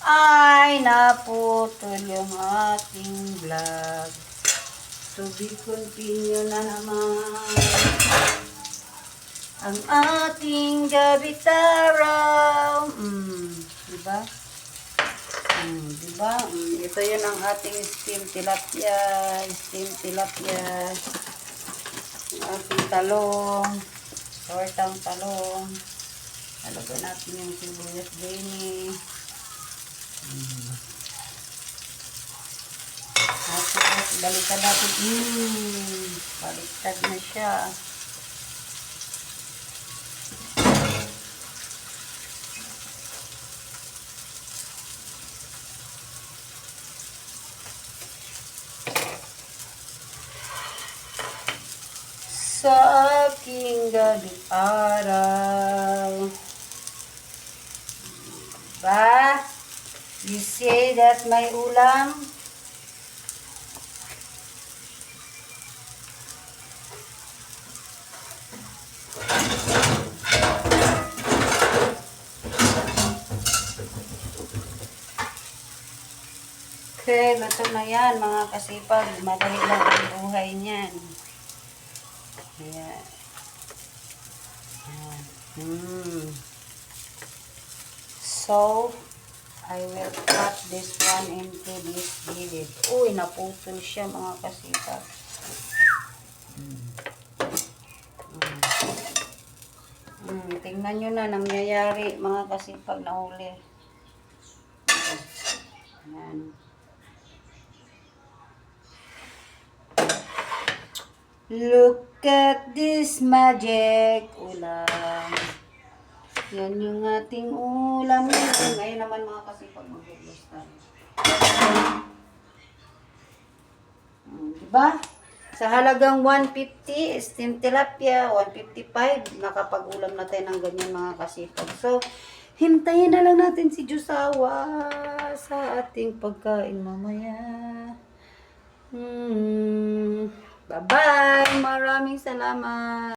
ay naputol yung ating vlog. To be continue na naman ang ating gabitaraw. Diba? Diba? Ito yun ang ating steam tilapia. Steam tilapia. Ang ating talong. Tortang talong. Halagyan natin yung sibuyas din. Tapos, baliktad natin. Baliktad na siya. Sa aking galing araw. Diba? You say that may ulam. Okay, luto na yan mga kasipag. Madali lang ang buhay niyan. Ayan. So, I will cut this one into this gilid. Uy, naputol siya mga kasipag. Tingnan nyo na, nangyayari mga kasipag na huli. Ayan. Look at this magic ulam. Yan yung ating ulam. Ngayon naman mga kasipag mag-gusto tayo. Diba? Sa halagang 150, steam tilapia, 155, nakapag-ulam na tayo ng ganyan mga kasipag. So, hintayin na lang natin si Jusawa sa ating pagkain mamaya. Bye-bye! Maraming salamat!